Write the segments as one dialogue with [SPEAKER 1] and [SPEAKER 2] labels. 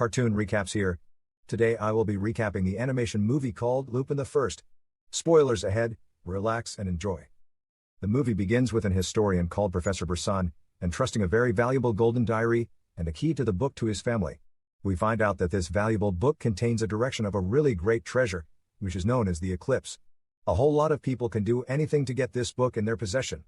[SPEAKER 1] Cartoon Recaps here. Today I will be recapping the animation movie called Lupin the First. Spoilers ahead, relax and enjoy. The movie begins with an historian called Professor Bresson, entrusting a very valuable golden diary and a key to the book to his family. We find out that this valuable book contains a direction of a really great treasure, which is known as the Eclipse. A whole lot of people can do anything to get this book in their possession.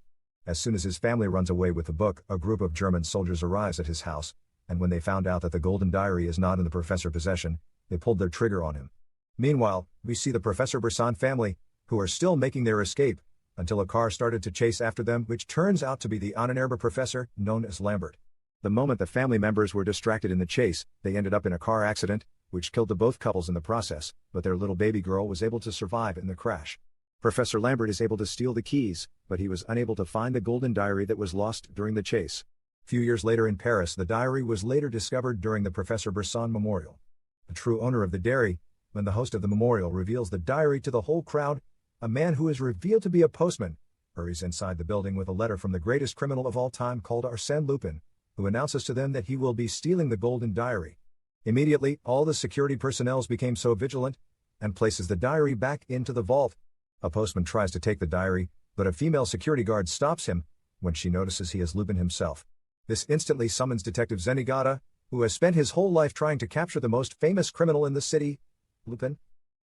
[SPEAKER 1] As soon as his family runs away with the book, a group of German soldiers arrives at his house, and when they found out that the golden diary is not in the professor's possession, they pulled their trigger on him. Meanwhile, we see the Professor Bresson family, who are still making their escape, until a car started to chase after them, which turns out to be the Ahnenerbe professor, known as Lambert. The moment the family members were distracted in the chase, they ended up in a car accident, which killed the both couples in the process, but their little baby girl was able to survive in the crash. Professor Lambert is able to steal the keys, but he was unable to find the golden diary that was lost during the chase. Few years later in Paris, the diary was later discovered during the Professor Bresson Memorial. The true owner of the diary, when the host of the memorial reveals the diary to the whole crowd, a man who is revealed to be a postman, hurries inside the building with a letter from the greatest criminal of all time called Arsène Lupin, who announces to them that he will be stealing the golden diary. Immediately, all the security personnel became so vigilant, and places the diary back into the vault. A postman tries to take the diary, but a female security guard stops him, when she notices he is Lupin himself. This instantly summons Detective Zenigata, who has spent his whole life trying to capture the most famous criminal in the city, Lupin.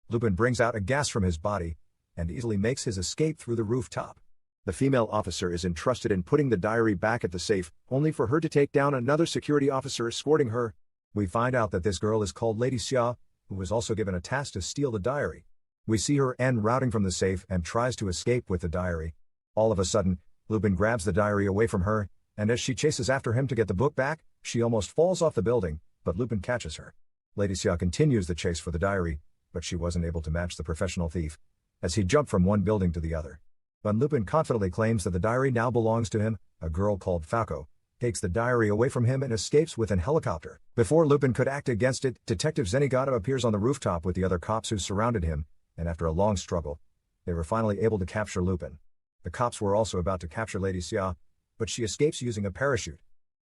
[SPEAKER 1] Lupin brings out a gas from his body, and easily makes his escape through the rooftop. The female officer is entrusted in putting the diary back at the safe, only for her to take down another security officer escorting her. We find out that this girl is called Lady Xia, who was also given a task to steal the diary. We see her en routing from the safe and tries to escape with the diary. All of a sudden, Lupin grabs the diary away from her, and as she chases after him to get the book back, she almost falls off the building, but Lupin catches her. Lady Xia continues the chase for the diary, but she wasn't able to match the professional thief, as he jumped from one building to the other. When Lupin confidently claims that the diary now belongs to him, a girl called Falco takes the diary away from him and escapes with an helicopter. Before Lupin could act against it, Detective Zenigata appears on the rooftop with the other cops who surrounded him, and after a long struggle, they were finally able to capture Lupin. The cops were also about to capture Lady Xia, but she escapes using a parachute.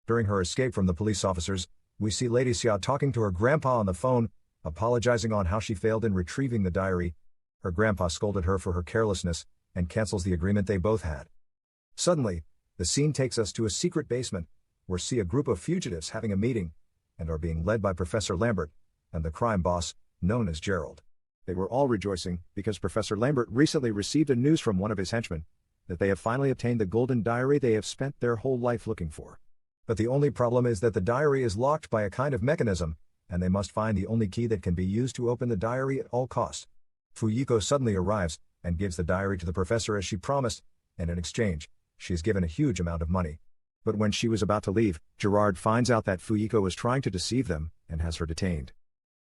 [SPEAKER 1] During her escape from the police officers, we see Lady Xia talking to her grandpa on the phone, apologizing on how she failed in retrieving the diary. Her grandpa scolded her for her carelessness, and cancels the agreement they both had. Suddenly, the scene takes us to a secret basement, where we see a group of fugitives having a meeting, and are being led by Professor Lambert, and the crime boss, known as Gerald. They were all rejoicing, because Professor Lambert recently received a news from one of his henchmen, that they have finally obtained the golden diary they have spent their whole life looking for. But the only problem is that the diary is locked by a kind of mechanism, and they must find the only key that can be used to open the diary at all costs. Fuyiko suddenly arrives, and gives the diary to the professor as she promised, and in exchange, she is given a huge amount of money. But when she was about to leave, Gerard finds out that Fuyiko is trying to deceive them, and has her detained.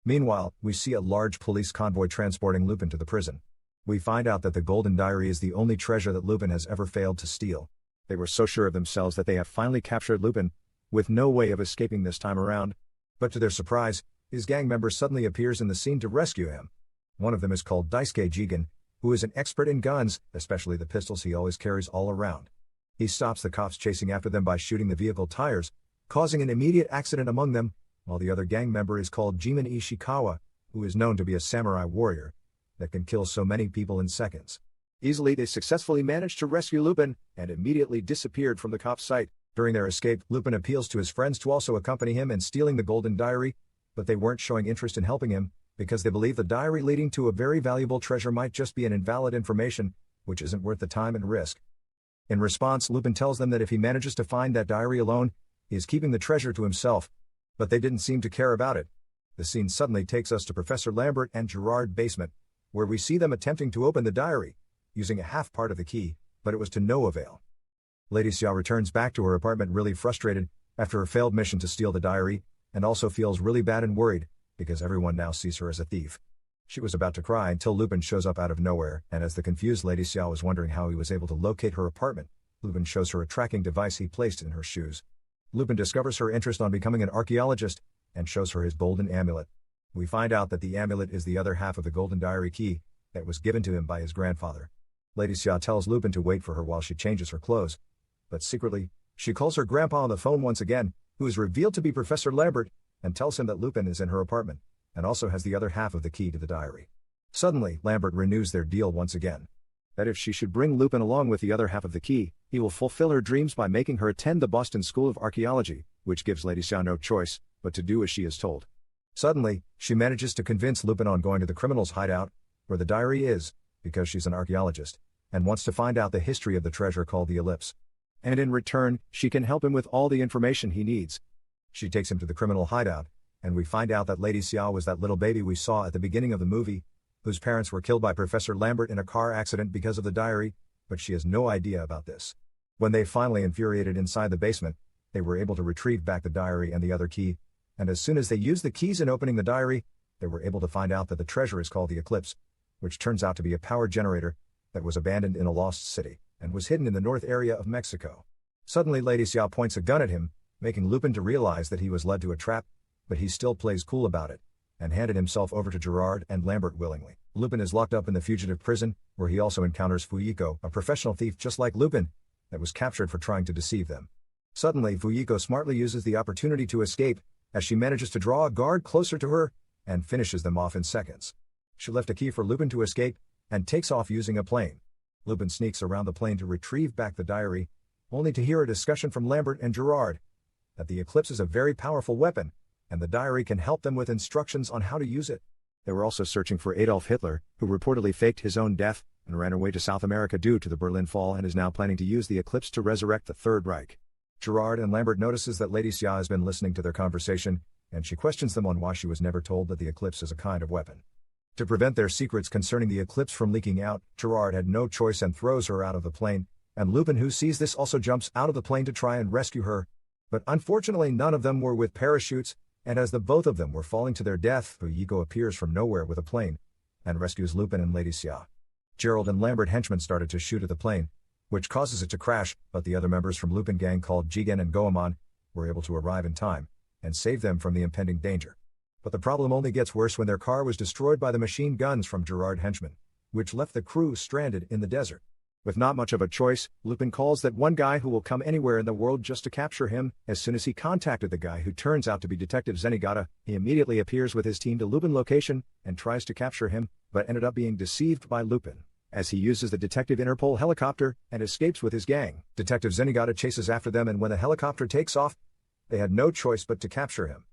[SPEAKER 1] Meanwhile, we see a large police convoy transporting Lupin to the prison. We find out that the golden diary is the only treasure that Lupin has ever failed to steal. They were so sure of themselves that they have finally captured Lupin, with no way of escaping this time around. But to their surprise, his gang member suddenly appears in the scene to rescue him. One of them is called Daisuke Jigen, who is an expert in guns, especially the pistols he always carries all around. He stops the cops chasing after them by shooting the vehicle tires, causing an immediate accident among them, while the other gang member is called Jimin Ishikawa, who is known to be a samurai warrior that can kill so many people in seconds. Easily they successfully managed to rescue Lupin, and immediately disappeared from the cop's sight. During their escape, Lupin appeals to his friends to also accompany him in stealing the golden diary, but they weren't showing interest in helping him, because they believe the diary leading to a very valuable treasure might just be an invalid information, which isn't worth the time and risk. In response, Lupin tells them that if he manages to find that diary alone, he is keeping the treasure to himself, but they didn't seem to care about it. The scene suddenly takes us to Professor Lambert and Gerard's basement, where we see them attempting to open the diary, using a half part of the key, but it was to no avail. Lady Xia returns back to her apartment really frustrated, after her failed mission to steal the diary, and also feels really bad and worried, because everyone now sees her as a thief. She was about to cry until Lupin shows up out of nowhere, and as the confused Lady Xia was wondering how he was able to locate her apartment, Lupin shows her a tracking device he placed in her shoes. Lupin discovers her interest on becoming an archaeologist, and shows her his golden amulet. We find out that the amulet is the other half of the golden diary key, that was given to him by his grandfather. Lady Xia tells Lupin to wait for her while she changes her clothes, but secretly, she calls her grandpa on the phone once again, who is revealed to be Professor Lambert, and tells him that Lupin is in her apartment, and also has the other half of the key to the diary. Suddenly, Lambert renews their deal once again. That if she should bring Lupin along with the other half of the key, he will fulfill her dreams by making her attend the Boston School of Archaeology, which gives Lady Xia no choice but to do as she is told. Suddenly, she manages to convince Lupin on going to the criminal's hideout, where the diary is, because she's an archaeologist, and wants to find out the history of the treasure called the Ellipse. And in return, she can help him with all the information he needs. She takes him to the criminal hideout, and we find out that Lady Xia was that little baby we saw at the beginning of the movie, whose parents were killed by Professor Lambert in a car accident because of the diary, but she has no idea about this. When they finally infuriated inside the basement, they were able to retrieve back the diary and the other key, and as soon as they used the keys in opening the diary, they were able to find out that the treasure is called the Eclipse, which turns out to be a power generator that was abandoned in a lost city, and was hidden in the north area of Mexico. Suddenly Lady Xia points a gun at him, making Lupin to realize that he was led to a trap, but he still plays cool about it, and handed himself over to Gerard and Lambert willingly. Lupin is locked up in the fugitive prison, where he also encounters Fuyiko, a professional thief just like Lupin, that was captured for trying to deceive them. Suddenly Fuyiko smartly uses the opportunity to escape, as she manages to draw a guard closer to her, and finishes them off in seconds. She left a key for Lupin to escape, and takes off using a plane. Lupin sneaks around the plane to retrieve back the diary, only to hear a discussion from Lambert and Gerard, that the Eclipse is a very powerful weapon, and the diary can help them with instructions on how to use it. They were also searching for Adolf Hitler, who reportedly faked his own death, and ran away to South America due to the Berlin Fall and is now planning to use the Eclipse to resurrect the Third Reich. Gerard and Lambert notices that Lady Xia has been listening to their conversation, and she questions them on why she was never told that the Eclipse is a kind of weapon. To prevent their secrets concerning the Eclipse from leaking out, Gerard had no choice and throws her out of the plane, and Lupin, who sees this, also jumps out of the plane to try and rescue her. But unfortunately none of them were with parachutes, and as the both of them were falling to their death, Fuyiko appears from nowhere with a plane, and rescues Lupin and Lady Xia. Gerald and Lambert henchmen started to shoot at the plane, which causes it to crash, but the other members from Lupin gang called Jigen and Goemon were able to arrive in time, and save them from the impending danger. But the problem only gets worse when their car was destroyed by the machine guns from Gerard henchmen, which left the crew stranded in the desert. With not much of a choice, Lupin calls that one guy who will come anywhere in the world just to capture him. As soon as he contacted the guy who turns out to be Detective Zenigata, he immediately appears with his team to Lupin location and tries to capture him, but ended up being deceived by Lupin, as he uses the Detective Interpol helicopter and escapes with his gang. Detective Zenigata chases after them, and when the helicopter takes off, they had no choice but to capture him.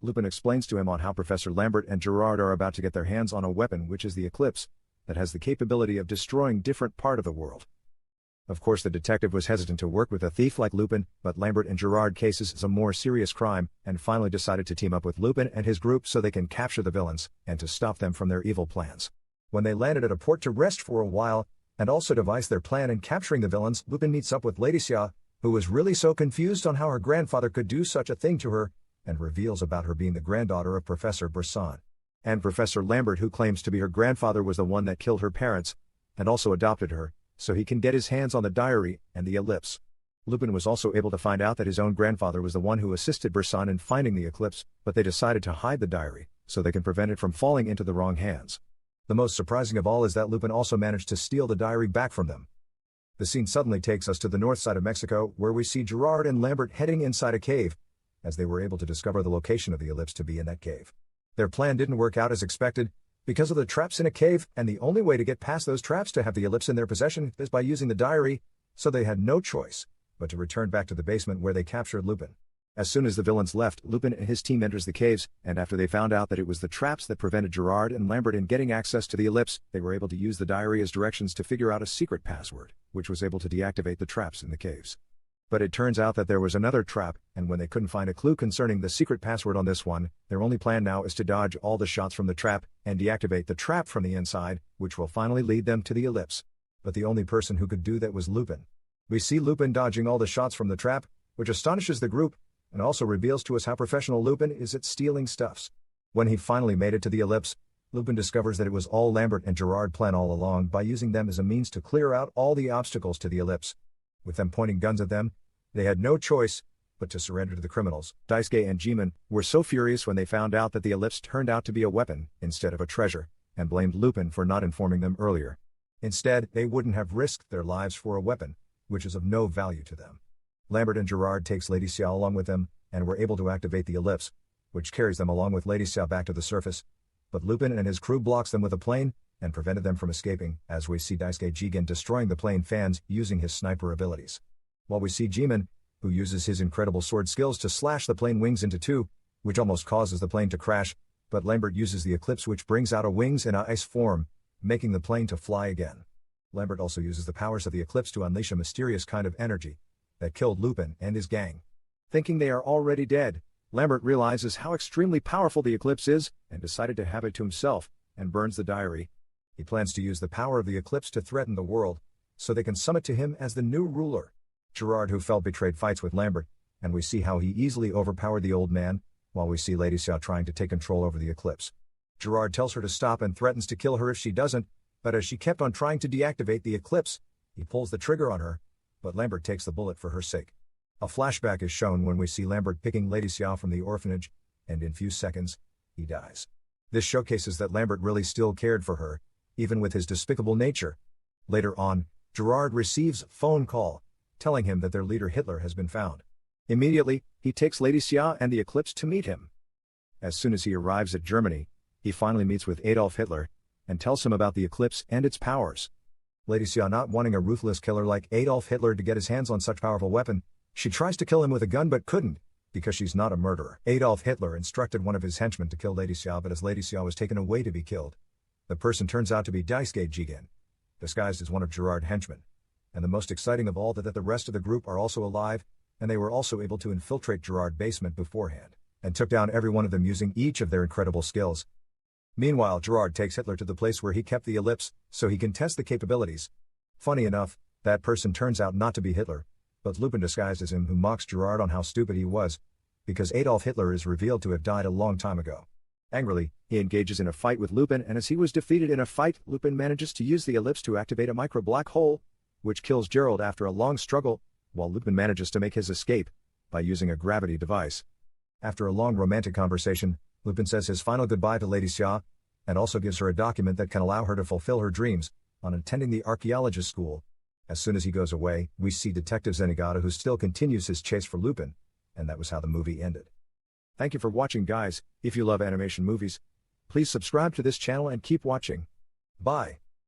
[SPEAKER 1] Lupin explains to him on how Professor Lambert and Gerard are about to get their hands on a weapon which is the Eclipse, that has the capability of destroying different part of the world. Of course the detective was hesitant to work with a thief like Lupin, but Lambert and Gerard cases is a more serious crime, and finally decided to team up with Lupin and his group so they can capture the villains, and to stop them from their evil plans. When they landed at a port to rest for a while, and also devise their plan in capturing the villains, Lupin meets up with Lady Xia, who was really so confused on how her grandfather could do such a thing to her, and reveals about her being the granddaughter of Professor Bresson. And Professor Lambert, who claims to be her grandfather, was the one that killed her parents, and also adopted her, so he can get his hands on the diary and the Ellipse. Lupin was also able to find out that his own grandfather was the one who assisted Bresson in finding the Eclipse, but they decided to hide the diary, so they can prevent it from falling into the wrong hands. The most surprising of all is that Lupin also managed to steal the diary back from them. The scene suddenly takes us to the north side of Mexico, where we see Gerard and Lambert heading inside a cave, as they were able to discover the location of the Ellipse to be in that cave. Their plan didn't work out as expected, because of the traps in a cave, and the only way to get past those traps to have the Ellipse in their possession is by using the diary, so they had no choice but to return back to the basement where they captured Lupin. As soon as the villains left, Lupin and his team enters the caves, and after they found out that it was the traps that prevented Gerard and Lambert in getting access to the Ellipse, they were able to use the diary as directions to figure out a secret password, which was able to deactivate the traps in the caves. But it turns out that there was another trap, and when they couldn't find a clue concerning the secret password on this one, their only plan now is to dodge all the shots from the trap, and deactivate the trap from the inside, which will finally lead them to the Ellipse. But the only person who could do that was Lupin. We see Lupin dodging all the shots from the trap, which astonishes the group, and also reveals to us how professional Lupin is at stealing stuffs. When he finally made it to the Ellipse, Lupin discovers that it was all Lambert and Gerard plan all along by using them as a means to clear out all the obstacles to the Ellipse. With them pointing guns at them, they had no choice but to surrender to the criminals. Daisuke and Jimin were so furious when they found out that the Ellipse turned out to be a weapon instead of a treasure, and blamed Lupin for not informing them earlier. Instead, they wouldn't have risked their lives for a weapon, which is of no value to them. Lambert and Gerard takes Lady Xia along with them, and were able to activate the Ellipse, which carries them along with Lady Xiao back to the surface. But Lupin and his crew blocks them with a plane, and prevented them from escaping, as we see Daisuke Jigen destroying the plane fans using his sniper abilities. While we see Jimin, who uses his incredible sword skills to slash the plane wings into two, which almost causes the plane to crash, but Lambert uses the eclipse which brings out a wings in ice form, making the plane to fly again. Lambert also uses the powers of the eclipse to unleash a mysterious kind of energy that killed Lupin and his gang. Thinking they are already dead, Lambert realizes how extremely powerful the eclipse is and decided to have it to himself, and burns the diary. He plans to use the power of the eclipse to threaten the world, so they can summon to him as the new ruler. Gerard, who felt betrayed, fights with Lambert, and we see how he easily overpowered the old man, while we see Lady Xiao trying to take control over the eclipse. Gerard tells her to stop and threatens to kill her if she doesn't, but as she kept on trying to deactivate the eclipse, he pulls the trigger on her, but Lambert takes the bullet for her sake. A flashback is shown when we see Lambert picking Lady Xiao from the orphanage, and in few seconds, he dies. This showcases that Lambert really still cared for her, even with his despicable nature. Later on, Gerard receives a phone call, telling him that their leader Hitler has been found. Immediately, he takes Lady Xiao and the eclipse to meet him. As soon as he arrives at Germany, he finally meets with Adolf Hitler, and tells him about the eclipse and its powers. Lady Xiao, not wanting a ruthless killer like Adolf Hitler to get his hands on such powerful weapon, she tries to kill him with a gun but couldn't, because she's not a murderer. Adolf Hitler instructed one of his henchmen to kill Lady Xiao, but as Lady Xiao was taken away to be killed, the person turns out to be Daisuke Jigen, disguised as one of Gerard's henchmen. And the most exciting of all that the rest of the group are also alive, and they were also able to infiltrate Gerard's basement beforehand, and took down every one of them using each of their incredible skills. Meanwhile, Gerard takes Hitler to the place where he kept the ellipse, so he can test the capabilities. Funny enough, that person turns out not to be Hitler, but Lupin disguised as him, who mocks Gerard on how stupid he was, because Adolf Hitler is revealed to have died a long time ago. Angrily, he engages in a fight with Lupin, and as he was defeated in a fight, Lupin manages to use the ellipse to activate a micro black hole, which kills Gerald after a long struggle, while Lupin manages to make his escape by using a gravity device. After a long romantic conversation, Lupin says his final goodbye to Lady Xiao, and also gives her a document that can allow her to fulfill her dreams on attending the archaeologist school. As soon as he goes away, we see Detective Zenigata, who still continues his chase for Lupin, and that was how the movie ended. Thank you for watching, guys. If you love animation movies, please subscribe to this channel and keep watching. Bye.